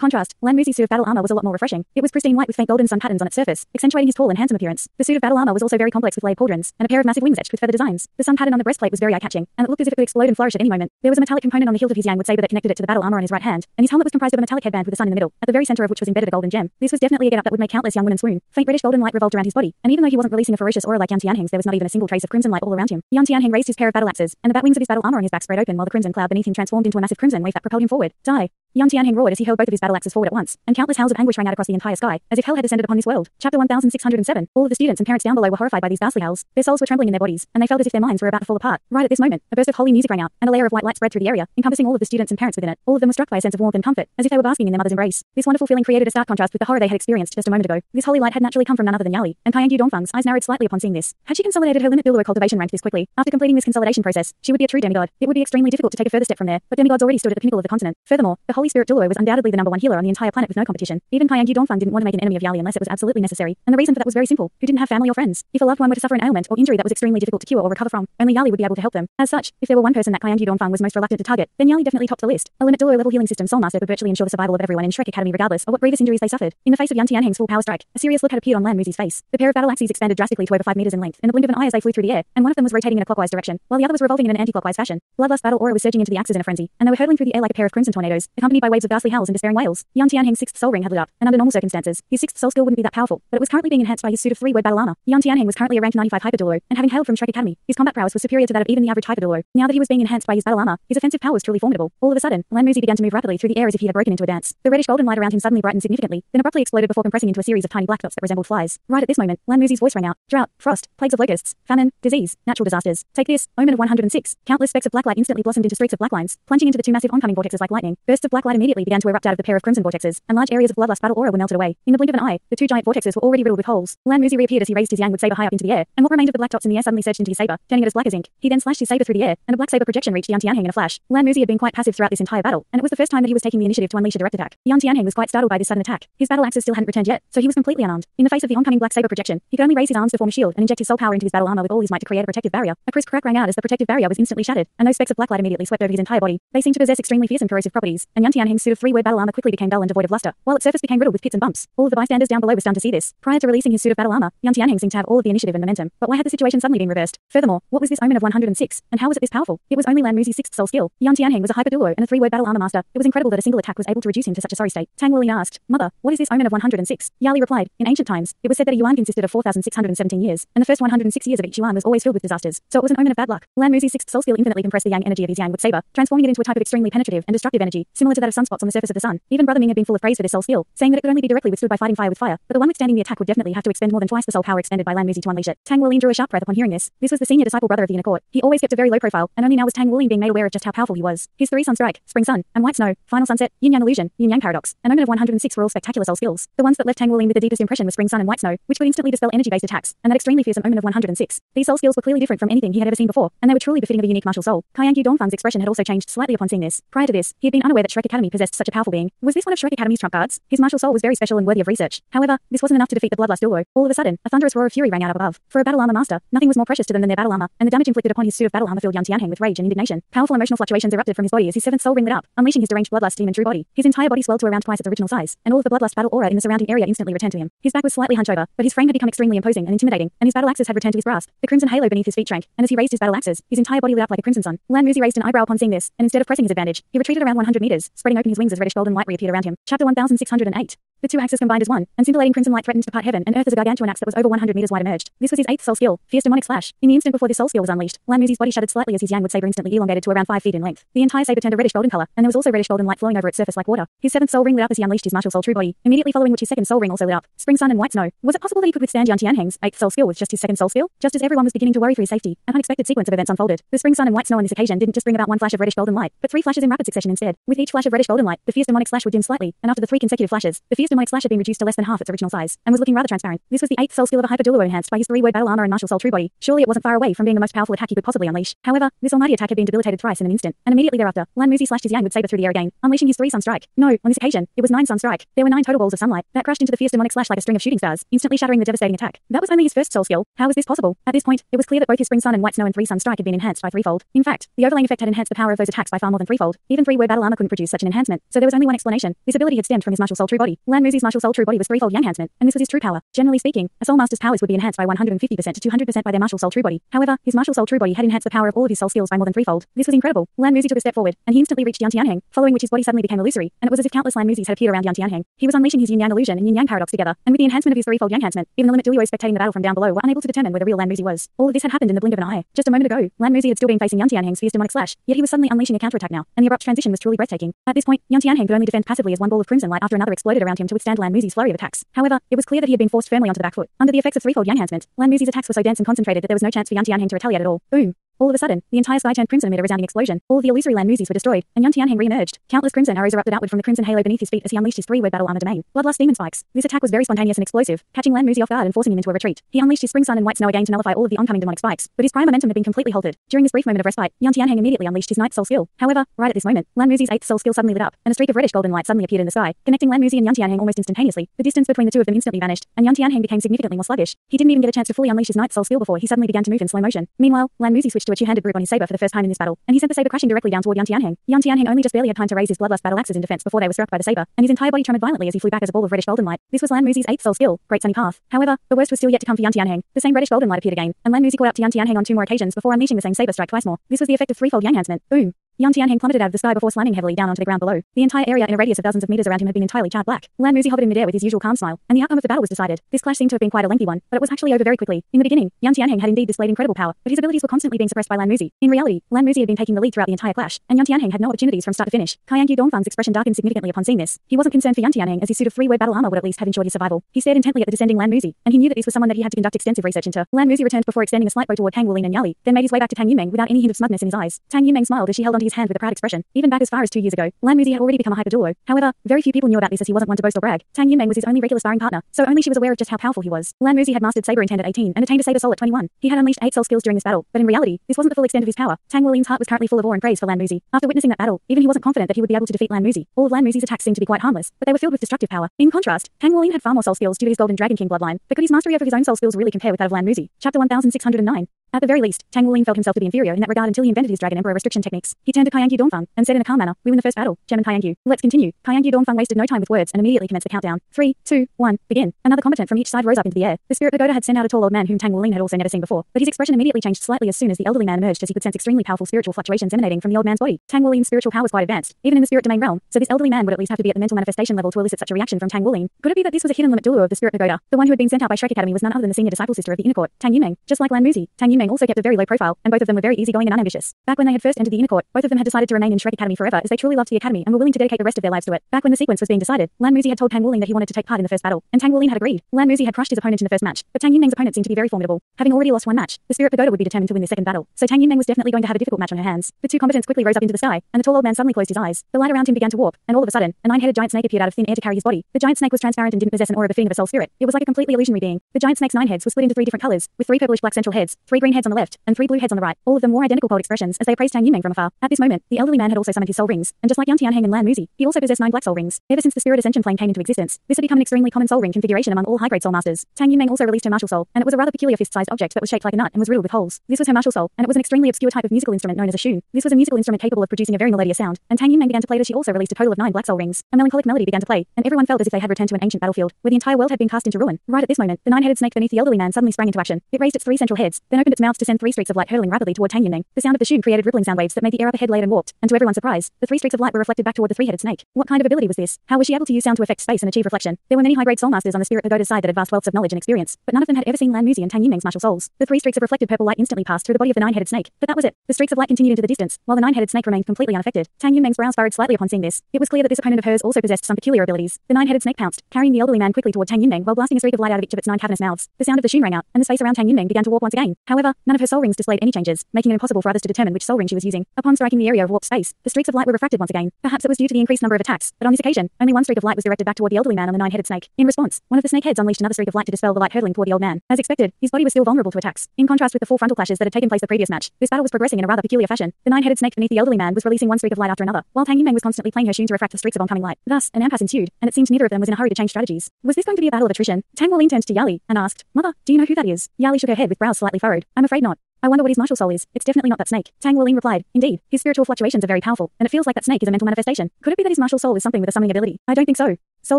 contrast, Lan Muzi's suit of battle armor was a lot more refreshing. It was pristine white with faint golden sun patterns on its surface, accentuating his tall and handsome appearance. The suit of battle armor was also very complex with layered pauldrons, and a pair of massive wings etched with feather designs. The sun pattern on the breastplate was very eye-catching, and it looked as if it could explode and flourish at any moment. There was a metallic component on the hilt of his yang with saber that connected it to the battle armor on his right hand, and his helmet was comprised of a metallic headband with the sun in the middle, at the very center of which was embedded a golden gem. This was definitely a get-up that would make countless young women swoon. Faint reddish golden light revolved around his body, and even though he wasn't releasing a ferocious aura like Yan Tianheng's, there was not even a single trace of crimson light all around him. Yan Tianheng raised his pair of battle axes, and the bat wings of his battle armor on his back spread open while the crimson cloud beneath him transformed into a massive crimson wave that propelled him forward. Die! Yan Tianheng roared as he hurled both of his battle axes forward at once, and countless howls of anguish rang out across the entire sky, as if hell had descended upon this world. Chapter 1607. All of the students and parents down below were horrified by these ghastly howls. Their souls were trembling in their bodies, and they felt as if their minds were about to fall apart. Right at this moment, a burst of holy music rang out, and a layer of white light spread through the area, encompassing all of the students and parents within it. All of them were struck by a sense of warmth and comfort, as if they were basking in their mother's embrace. This wonderful feeling created a stark contrast with the horror they had experienced just a moment ago. This holy light had naturally come from none other than Yali, and Kaiyangi Dongfang's eyes narrowed slightly upon seeing this. Had she consolidated her limit Douluo cultivation rank this quickly, after completing this consolidation process, she would be a true demigod. It would be extremely difficult to take a further step from there, but demigods already stood at the pinnacle of the continent. Furthermore, the Holy Spirit Douluo was undoubtedly the #1 healer on the entire planet with no competition. Even Kaiyangi Dongfang didn't want to make an enemy of Yali unless it was absolutely necessary, and the reason for that was very simple. Who didn't have family or friends? If a loved one were to suffer an ailment or injury that was extremely difficult to cure or recover from, only Yali would be able to help them. As such, if there were one person that Kaiyangi Dongfang was most reluctant to target, then Yali definitely topped the list. A limit Douluo level healing system Soulmaster could virtually ensure the survival of everyone in Shrek Academy regardless of what grievous injuries they suffered. In the face of Yan Tianheng's full power strike, a serious look had appeared on Lan Muzi's face. The pair of battle axes expanded drastically to over 5 meters in length in the blink of an eye as they flew through the air, and one of them was rotating in a clockwise direction, while the other was revolving in an anti-clockwise fashion. Bloodlust battle aura was surging into the axes in a frenzy, and they were hurtling through the air like a pair of crimson tornadoes, accompanied by waves of ghastly howls and despairing wails. Yan Tianheng's sixth soul ring had lit up, and under normal circumstances, his sixth soul skill wouldn't be that powerful, but it was currently being enhanced by his suit of three-word battle armor. Yan Tianheng was currently a rank 95 hyper Douluo, and having hailed from Shrek Academy, his combat prowess was superior to that of even the average hyper Douluo. Now that he was being enhanced by his battle armor, his offensive power was truly formidable. All of a sudden, Lan Muzi began to move rapidly through the air as if he had broken into a dance. The reddish golden light around him suddenly brightened significantly, then abruptly exploded before compressing into a series of tiny black dots that resembled flies. Right at this moment, Lan Muzi's voice rang out. Drought, frost, plagues of locusts, famine, disease, natural disasters. Take this, omen of 106. Countless specks of black light instantly blossomed into streaks of black lines, plunging into the two massive oncoming vortexes like lightning. Bursts of black light immediately began to erupt out of the pair of crimson vortexes, and large areas of bloodlust battle aura were melted away. In the blink of an eye, the two giant vortexes were already riddled with holes. Lan Muzi reappeared as he raised his yang with saber high up into the air, and what remained of the black dots in the air suddenly surged into his saber, turning it as black as ink. He then slashed his saber through the air, and a black saber projection reached Yan Tianheng in a flash. Lan Muzi had been quite passive throughout this entire battle, and it was the first time that he was taking the initiative to unleash a direct attack. Yan Tianheng was quite startled by this sudden attack. His battle axes still hadn't returned yet, so he was completely unarmed. In the face of the oncoming black saber projection, he could only raise his arms to form a shield and inject his soul power into his battle armor with all his might to create a protective barrier. A crisp crack rang out as the protective barrier was instantly shattered, and those specks of black light immediately swept over his entire body. They seemed to possess extremely fierce and corrosive properties, and Yan Tianheng's suit of three-word battle armor quickly became dull and devoid of luster, while its surface became riddled with pits and bumps. All of the bystanders down below were stunned to see this. Prior to releasing his suit of battle armor, Yan Tianheng seemed to have all of the initiative and momentum, but why had the situation suddenly been reversed? Furthermore, what was this omen of 106, and how was it this powerful? It was only Lan Muzi's sixth soul skill. Yan Tianheng was a hyper Douluo and a three-word battle armor master. It was incredible that a single attack was able to reduce him to such a sorry state. Tang Wuling asked, Mother, what is this omen of 106? Yali replied, in ancient times, it was said that a yuan consisted of 4,617 years, and the first 106 years of each yuan was always filled with disasters, so it was an omen of bad luck. Lan Muzi's sixth soul skill infinitely compressed the yang energy of his yang with saber, transforming it into a type of extremely penetrative and destructive energy, similar to that of sunspots on the surface of the sun. Even Brother Ming had been full of praise for this soul skill, saying that it could only be directly withstood by fighting fire with fire, but the one withstanding the attack would definitely have to expend more than twice the soul power expended by Lan Muzi to unleash it. Tang Wuling drew a sharp breath upon hearing this. This was the senior disciple brother of the inner court. He always kept a very low profile, and only now was Tang Wuling being made aware of just how powerful he was. His three sun strike, spring sun, and white snow, final sunset, yin yang illusion, yin yang paradox, an omen of 106 were all spectacular soul skills. The ones that left Tang Wuling with the deepest impression were spring sun and white snow, which would instantly dispel energy-based attacks, and that extremely fearsome omen of 106. These soul skills were clearly different from anything he had ever seen before, and they were truly befitting of a unique martial soul. Kaiyangi Dongfang's expression had also changed slightly upon seeing this. Prior to this, he had been unaware that Shrek Academy possessed such a powerful being. Was this one of Shrek Academy's trump cards? His martial soul was very special and worthy of research. However, this wasn't enough to defeat the bloodlust Douluo. All of a sudden, a thunderous roar of fury rang out up above. For a battle armor master, nothing was more precious to them than their battle armor, and the damage inflicted upon his suit of battle armor filled Yan Tianheng with rage and indignation. Powerful emotional fluctuations erupted from his body as his seventh soul ring lit up, unleashing his deranged bloodlust demon true body. His entire body swelled to around twice its original size, and all of the bloodlust battle aura in the surrounding area instantly returned to him. His back was slightly hunched over, but his frame had become extremely imposing and intimidating, and his battle axes had returned to his grasp. The crimson halo beneath his feet shrank, and as he raised his battle axes, his entire body lit up like a crimson sun. Lan Muzi raised an eyebrow upon seeing this, and instead of pressing his advantage, he retreated around 100 meters, spreading open his wings as reddish golden light reappeared around him. Chapter 1608. The two axes combined as one, and scintillating crimson light threatened to part heaven and earth as a gargantuan axe that was over 100 meters wide emerged. This was his 8th soul skill, fierce demonic slash. In the instant before this soul skill was unleashed, Lan Muzi's body shuddered slightly as his yang wood saber instantly elongated to around 5 feet in length. The entire saber turned a reddish golden color, and there was also reddish golden light flowing over its surface like water. His 7th soul ring lit up as he unleashed his martial soul true body, immediately following which his 2nd soul ring also lit up. Spring sun and white snow. Was it possible that he could withstand Yan Tianheng's 8th soul skill with just his 2nd soul skill? Just as everyone was beginning to worry for his safety, an unexpected sequence of events unfolded. The spring sun and white snow on this occasion didn't just bring about one flash of reddish golden light, but 3 flashes in rapid succession instead. With each flash of reddish golden light, the fierce demonic slash would dim slightly, and after the 3 consecutive flashes, the fierce demonic slash had been reduced to less than half its original size, and was looking rather transparent. This was the 8th soul skill of a hyper Douluo enhanced by his 3-word battle armor and martial soul true body. Surely it wasn't far away from being the most powerful attack he could possibly unleash. However, this almighty attack had been debilitated thrice in an instant, and immediately thereafter, Lan Muzi slashed his yang wood saber through the air again, unleashing his 3 sun strike. No, on this occasion, it was 9 sun strike. There were 9 total balls of sunlight that crashed into the fierce demonic slash like a string of shooting stars, instantly shattering the devastating attack. That was only his 1st soul skill. How was this possible? At this point, it was clear that both his spring sun and white snow and 3 sun strike had been enhanced by threefold. In fact, the overlaying effect had enhanced the power of those attacks by far more than threefold. Even 3-word battle armor couldn't produce such an enhancement, so there was only one explanation. This ability had stemmed from his martial soul true body. Lan Muzi's martial soul true body was threefold yang enhancement, and this was his true power. Generally speaking, a soul master's powers would be enhanced by 150% to 200% by their martial soul true body. However, his martial soul true body had enhanced the power of all of his soul skills by more than threefold. This was incredible. Lan Muzi took a step forward, and he instantly reached Yan Tianheng, following which his body suddenly became illusory, and it was as if countless Lan Muzis had appeared around Yan Tianheng. He was unleashing his yin-yang illusion and yin-yang paradox together, and with the enhancement of his threefold yang enhancement, even the limit Douluo spectating the battle from down below were unable to determine where the real Lan Muzi was. All of this had happened in the blink of an eye. Just a moment ago, Lan Muzi had still been facing Yan Tianheng's fierce demonic slash, yet he was suddenly unleashing a counterattack now, and the abrupt transition was truly breathtaking. At this point, Yan Tianheng could only defend passively as one ball of crimson light after another exploded around him to withstand Lan Muzi's flurry of attacks. However, it was clear that he had been forced firmly onto the back foot. Under the effects of threefold yang enhancement, Lan Muzi's attacks were so dense and concentrated that there was no chance for Yan Tianheng to retaliate at all. Boom! All of a sudden, the entire sky turned crimson amid a resounding explosion. All of the illusory Lan Muzis were destroyed, and Yan Tianheng re-emerged. Countless crimson arrows erupted outward from the crimson halo beneath his feet as he unleashed his 3-word battle armor domain. Bloodlust demon spikes. This attack was very spontaneous and explosive, catching Lan Muzi off guard and forcing him into a retreat. He unleashed his spring sun and white snow again to nullify all of the oncoming demonic spikes, but his prior momentum had been completely halted. During this brief moment of respite, Yan Tianheng immediately unleashed his 9th soul skill. However, right at this moment, Lan Muzi's 8th soul skill suddenly lit up, and a streak of reddish golden light suddenly appeared in the sky, connecting Lan Muzi and Yan Tianheng almost instantaneously. The distance between the two of them instantly vanished, and Yan Tianheng became significantly more sluggish. He didn't even get a chance to fully unleash his 9th soul skill before he suddenly began to move in slow motion. Meanwhile, Lan Muzi switched to a two-handed grip on his saber for the first time in this battle, and he sent the saber crashing directly down toward Yan Tianheng. Yan Tianheng only just barely had time to raise his bloodlust battle axes in defense before they were struck by the saber, and his entire body trembled violently as he flew back as a ball of reddish golden light. This was Lan Muzi's 8th soul skill, Great Sunny Path. However, the worst was still yet to come for Yan Tianheng. The same reddish golden light appeared again, and Lan Muzi caught up to Yan Tianheng on 2 more occasions before unleashing the same saber strike twice more. This was the effect of threefold yang enhancement. Boom! Yan Tianheng plummeted out of the sky before slamming heavily down onto the ground below. The entire area in a radius of dozens of meters around him had been entirely charred black. Lan Muzi hovered in midair with his usual calm smile, and the outcome of the battle was decided. This clash seemed to have been quite a lengthy one, but it was actually over very quickly. In the beginning, Yan Tianheng had indeed displayed incredible power, but his abilities were constantly being suppressed by Lan Muzi. In reality, Lan Muzi had been taking the lead throughout the entire clash, and Yan Tianheng had no opportunities from start to finish. Kaiangyu Dongfang's expression darkened significantly upon seeing this. He wasn't concerned for Yan Tianheng as his suit of 3-word battle armor would at least have ensured his survival. He stared intently at the descending Lan Muzi, and he knew that this was someone that he had to conduct extensive research into. Lan Muzi returned before extending a slight bow toward Tang Wulin and Yali, then made his way back to Tang Yumeng without any hint of smugness in his eyes. Tang Yumeng smiled as she held onto his hand with a proud expression. Even back as far as 2 years ago, Lan Muzi had already become a hyper Douluo. However, very few people knew about this as he wasn't one to boast or brag. Tang Yumeng was his only regular sparring partner, so only she was aware of just how powerful he was. Lan Muzi had mastered saber intent at 18 and attained a saber soul at 21. He had unleashed 8 soul skills during this battle, but in reality, this wasn't the full extent of his power. Tang Wulin's heart was currently full of awe and praise for Lan Muzi. After witnessing that battle, even he wasn't confident that he would be able to defeat Lan Muzi. All of Lan Muzi's attacks seemed to be quite harmless, but they were filled with destructive power. In contrast, Tang Wulin had far more soul skills due to his Golden Dragon King bloodline, but could his mastery over his own soul skills really compare with that of Lan Muzi? Chapter 1609. At the very least, Tang Wulin felt himself to be inferior in that regard until he invented his Dragon Emperor restriction techniques. He turned to Kaiangyu Dongfang and said in a calm manner, "We win the first battle, Chairman Kaiangyu. Let's continue." Kaiangyu Dongfang wasted no time with words and immediately commenced the countdown. 3, 2, 1, begin. Another combatant from each side rose up into the air. The spirit pagoda had sent out a tall old man whom Tang Wulin had also never seen before, but his expression immediately changed slightly as soon as the elderly man emerged as he could sense extremely powerful spiritual fluctuations emanating from the old man's body. Tang Wulin's spiritual power was quite advanced, even in the spirit domain realm, so this elderly man would at least have to be at the mental manifestation level to elicit such a reaction from Tang Wulin. Could it be that this was a hidden limit Douluo of the spirit pagoda? The one who had been sent out by Shrek Academy was none other than the senior disciple sister of the inner court, Tang Yumeng. Just like Lan Muzi, Tang Yumeng also kept a very low profile, and both of them were very easygoing and unambitious. Back when they had first entered the inner court, both of them had decided to remain in Shrek Academy forever as they truly loved the academy and were willing to dedicate the rest of their lives to it. Back when the sequence was being decided, Lan Muzi had told Tang Wulin that he wanted to take part in the first battle, and Tang Wulin had agreed. Lan Muzi had crushed his opponent in the first match, but Tang Yumeng's opponent seemed to be very formidable. Having already lost one match, the spirit pagoda would be determined to win the second battle, so Tang Yumeng was definitely going to have a difficult match on her hands. The two combatants quickly rose up into the sky, and the tall old man suddenly closed his eyes. The light around him began to warp, and all of a sudden, a 9-headed giant snake appeared out of thin air to carry his body. The giant snake was transparent and didn't possess an aura befitting of a soul spirit. It was like a completely illusionary being. The giant snake's 9 heads were split into 3 different colors, with 3 purplish black central heads, 3 green heads on the left, and 3 blue heads on the right. All of them wore identical cold expressions as they praised Tang Yumeng from afar. At this moment, the elderly man had also summoned his soul rings, and just like Yan Tianheng and Lan Muzi, he also possessed 9 black soul rings. Ever since the spirit ascension plane came into existence, this had become an extremely common soul ring configuration among all high-grade soul masters. Tang Yumeng also released her martial soul, and it was a rather peculiar fist-sized object that was shaped like a nut and was riddled with holes. This was her martial soul, and it was an extremely obscure type of musical instrument known as a shun. This was a musical instrument capable of producing a very melodious sound, and Tang Yumeng began to play it as she also released a total of 9 black soul rings. A melancholic melody began to play, and everyone felt as if they had returned to an ancient battlefield, where the entire world had been cast into ruin. Right at this moment, the 9-headed snake beneath the elderly man suddenly sprang into action. It raised its 3 central heads, then opened its mouth to send 3 streaks of light hurtling rapidly toward Tang Yunmeng. The sound of the shoon created rippling sound waves that made the air up ahead laid and warped, and to everyone's surprise, the 3 streaks of light were reflected back toward the 3-headed snake. What kind of ability was this? How was she able to use sound to affect space and achieve reflection? There were many high-grade soul masters on the spirit pagoda's side that had vast wealths of knowledge and experience, but none of them had ever seen Lan Muzi and Tang Yunmeng's martial souls. The 3 streaks of reflected purple light instantly passed through the body of the 9-headed snake, but that was it. The streaks of light continued into the distance, while the 9-headed snake remained completely unaffected. Tang Yunmeng's brows furrowed slightly upon seeing this. It was clear that this opponent of hers also possessed some peculiar abilities. The 9-headed snake pounced, carrying the elderly man quickly toward Tang Yunmeng while blasting a streak of light out of each of its 9 cavernous mouths. The sound of the shoon rang out, and the space around Tang Yunmeng began to warp once again. However, none of her soul rings displayed any changes, making it impossible for others to determine which soul ring she was using. Upon striking the area of warped space, the streaks of light were refracted once again. Perhaps it was due to the increased number of attacks, but on this occasion, only one streak of light was directed back toward the elderly man on the 9-headed snake. In response, one of the snake heads unleashed another streak of light to dispel the light hurtling toward the old man. As expected, his body was still vulnerable to attacks. In contrast with the 4 frontal clashes that had taken place the previous match, this battle was progressing in a rather peculiar fashion. The 9-headed snake beneath the elderly man was releasing one streak of light after another, while Tang Yunmeng was constantly playing her shoon to refract the streaks of oncoming light. Thus, an impasse ensued, and it seemed neither of them was in a hurry to change strategies. Was this going to be a battle of attrition? Tang Wolin turned to Yali and asked, "Mother, do you know who that is?" Yali shook her head with brows slightly furrowed. "I'm afraid not. I wonder what his martial soul is. It's definitely not that snake." Tang Wolin replied, "Indeed, his spiritual fluctuations are very powerful, and it feels like that snake is a mental manifestation. Could it be that his martial soul is something with a summoning ability? I don't think so. Soul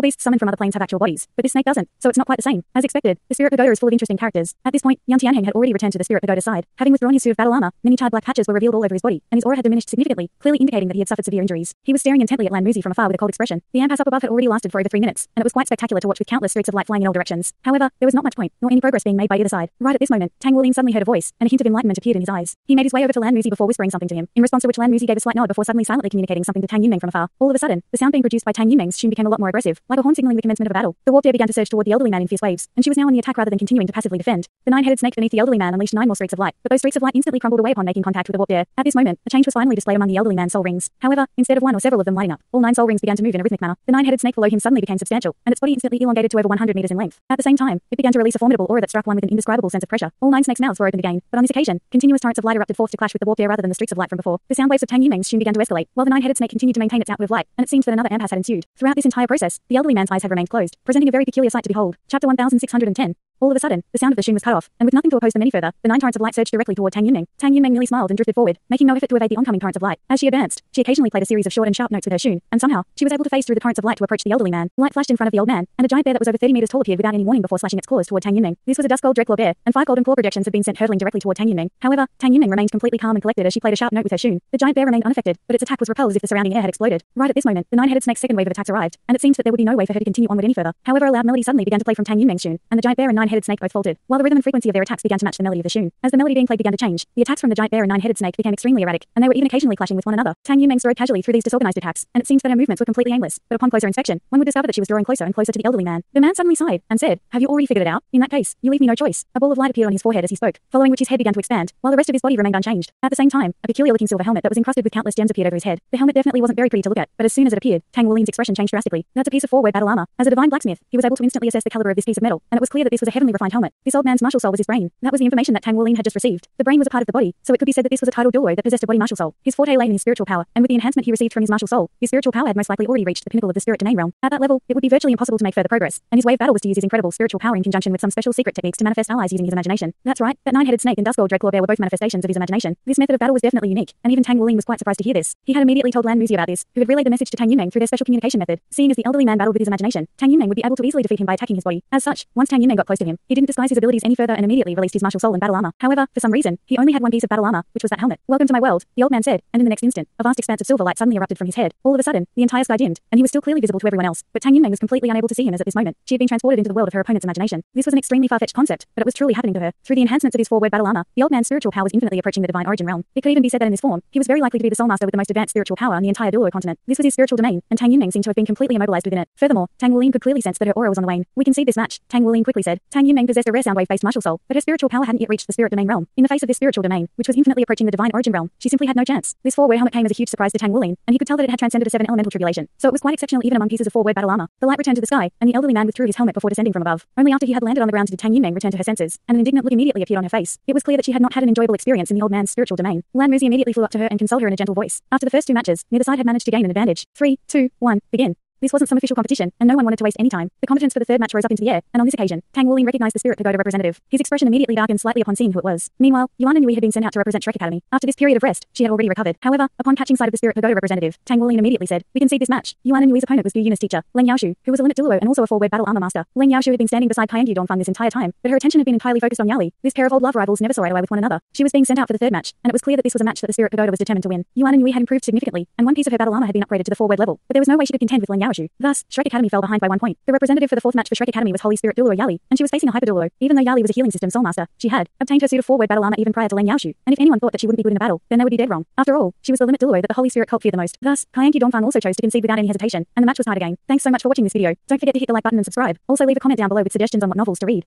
beasts summoned from other planes have actual bodies, but this snake doesn't, so it's not quite the same." As expected, the spirit pagoda is full of interesting characters. At this point, Yan Tianheng had already returned to the spirit pagoda's side. Having withdrawn his suit of battle armor, many charred black patches were revealed all over his body, and his aura had diminished significantly, clearly indicating that he had suffered severe injuries. He was staring intently at Lan Muzi from afar with a cold expression. The impasse up above had already lasted for over 3 minutes, and it was quite spectacular to watch with countless streaks of light flying in all directions. However, there was not much point, nor any progress being made by either side. Right at this moment, Tang Wolin suddenly heard a voice, and a hint of enlightenment appeared in his eyes. He made his way over to Lan Muzi before whispering something to him, in response to which Lan Muzi gave a slight nod before suddenly silently communicating something to Tang Yunmeng from afar. All of a sudden, the sound being produced by Tang Yunmeng's shoon became a lot more aggressive, like a horn signaling the commencement of a battle. The warped air began to surge toward the elderly man in fierce waves, and she was now on the attack rather than continuing to passively defend. The 9-headed snake beneath the elderly man unleashed 9 more streaks of light, but those streaks of light instantly crumbled away upon making contact with the warped air. At this moment, a change was finally displayed among the elderly man's soul rings. However, instead of one or several of them lining up, all 9 soul rings began to move in a rhythmic manner. The 9-headed snake below him suddenly became substantial, and its body instantly elongated to over 100 meters in length. At the same time, it began to release a formidable aura that struck one with an indescribable sense of pressure. All 9 snakes' mouths were opened again, but on this occasion, continuous torrents of light erupted forth to clash with the warped air rather than the streaks of light from before. The sound waves of Tang Yunmeng's shoon began to escalate, while the 9-headed snake continued to maintain its output of light, and it seemed that another impasse had ensued. Throughout this entire process, the elderly man's eyes had remained closed, presenting a very peculiar sight to behold. Chapter 1610. All of a sudden, the sound of the shoon was cut off, and with nothing to oppose them any further, the 9 torrents of light surged directly toward Tang Yunmeng. Tang Yunmeng merely smiled and drifted forward, making no effort to evade the oncoming torrents of light. As she advanced, she occasionally played a series of short and sharp notes with her shoon, and somehow, she was able to phase through the torrents of light to approach the elderly man. Light flashed in front of the old man, and a giant bear that was over 30 meters tall appeared without any warning before slashing its claws toward Tang Yunmeng. This was a dusk gold dreadclaw bear, and 5 golden claw projections had been sent hurtling directly toward Tang Yunmeng. However, Tang Yunmeng remained completely calm and collected as she played a sharp note with her shoon. The giant bear remained unaffected, but its attack was repelled as if the surrounding air had exploded. Right at this moment, the 9-headed snake's second wave of attacks arrived, and it seemed that there would be no way for her to continue onward any further. However, a loud melody suddenly began to play from Tang Yunmeng's shoon, and the giant bear and 9-headed snake both faltered, while the rhythm and frequency of their attacks began to match the melody of the shoon. As the melody being played began to change, the attacks from the giant bear and 9-headed snake became extremely erratic, and they were even occasionally clashing with one another. Tang Yunmeng strode casually through these disorganized attacks, and it seemed that her movements were completely aimless. But upon closer inspection, one would discover that she was drawing closer and closer to the elderly man. The man suddenly sighed and said, "Have you already figured it out? In that case, you leave me no choice." A ball of light appeared on his forehead as he spoke, following which his head began to expand, while the rest of his body remained unchanged. At the same time, a peculiar-looking silver helmet that was encrusted with countless gems appeared over his head. The helmet definitely wasn't very pretty to look at, but as soon as it appeared, Tang Wolin's expression changed drastically. "That's a piece of 4-word battle armor." As a divine blacksmith, he was able to instantly assess the caliber of this piece of metal, and it was clear that this was a heavenly refined helmet. This old man's martial soul was his brain. That was the information that Tang Wolin had just received. The brain was a part of the body, so it could be said that this was a tidal Douluo that possessed a body martial soul. His forte lay in his spiritual power, and with the enhancement he received from his martial soul, his spiritual power had most likely already reached the pinnacle of the spirit domain realm. At that level, it would be virtually impossible to make further progress, and his way of battle was to use his incredible spiritual power in conjunction with some special secret techniques to manifest allies using his imagination. That's right, that 9-headed snake and dusk gold dreadclaw bear were both manifestations of his imagination. This method of battle was definitely unique, and even Tang Wolin was quite surprised to hear this. He had immediately told Lan Muzi about this, who had relayed the message to Tang Yunmeng through their special communication method. Seeing as the elderly man battled with his imagination, Tang Yunmeng would be able to easily defeat him by attacking his body. As such, once Tang Yunmeng got close to him, he didn't disguise his abilities any further and immediately released his martial soul and battle armor. However, for some reason, he only had one piece of battle armor, which was that helmet. "Welcome to my world," the old man said, and in the next instant, a vast expanse of silver light suddenly erupted from his head. All of a sudden, the entire sky dimmed, and he was still clearly visible to everyone else, but Tang Yunmeng was completely unable to see him as at this moment. She had been transported into the world of her opponent's imagination. This was an extremely far-fetched concept, but it was truly happening to her. Through the enhancements of his 4-word battle armor, the old man's spiritual power was infinitely approaching the divine origin realm. It could even be said that in this form, he was very likely to be the soul master with the most advanced spiritual power on the entire Douluo continent. This was his spiritual domain, and Tang Yunmeng seemed to have been completely immobilized within it. Furthermore, Tang Wolin could clearly sense that her aura was on the wane. "We concede this match," Tang Wolin quickly said. Tang Yunmeng possessed a rare sound wave-based martial soul, but her spiritual power hadn't yet reached the spirit domain realm. In the face of this spiritual domain, which was infinitely approaching the divine origin realm, she simply had no chance. This 4-word helmet came as a huge surprise to Tang Wolin, and he could tell that it had transcended a 7 elemental tribulation, so it was quite exceptional even among pieces of 4-word battle armor. The light returned to the sky, and the elderly man withdrew his helmet before descending from above. Only after he had landed on the ground did Tang Yunmeng return to her senses, and an indignant look immediately appeared on her face. It was clear that she had not had an enjoyable experience in the old man's spiritual domain. Lan Muzi immediately flew up to her and consoled her in a gentle voice. After the first 2 matches, neither side had managed to gain an advantage. 3, 2, 1, begin. This wasn't some official competition, and no one wanted to waste any time. The competence for the third match rose up into the air, and on this occasion, Tang Wuling recognized the Spirit Pagoda representative. His expression immediately darkened slightly upon seeing who it was. Meanwhile, Yuan and Yui had been sent out to represent Shrek Academy. After this period of rest, she had already recovered. However, upon catching sight of the Spirit Pagoda representative, Tang Wuling immediately said, "We concede this match." Yuan and Yui's opponent was Gu Yuna's teacher, Leng Yaoshu, who was a limit Douluo and also a four-word battle armor master. Leng Yaoshu had been standing beside Pyongyu Dongfang this entire time, but her attention had been entirely focused on Yali. This pair of old love rivals never saw eye to eye with one another. She was being sent out for the third match, and it was clear that this was a match that the Spirit Pagoda was determined to win. Yuan and Yui had improved significantly, and one piece of her battle armor had been upgraded to the four-word level, but there was no way she could contend with Leng Yaoshu. Thus, Shrek Academy fell behind by 1 point. The representative for the fourth match for Shrek Academy was Holy Spirit Douluo Yali, and she was facing a Hyper Douluo. Even though Yali was a healing system soul master, she had obtained her suit of four-word battle armor even prior to Leng Yaoshu, and if anyone thought that she wouldn't be good in a battle, then they would be dead wrong. After all, she was the limit Douluo that the Holy Spirit cult feared the most. Thus, Pyongyu Dongfang also chose to concede without any hesitation, and the match was tied again. Thanks so much for watching this video. Don't forget to hit the like button and subscribe. Also leave a comment down below with suggestions on what novels to read.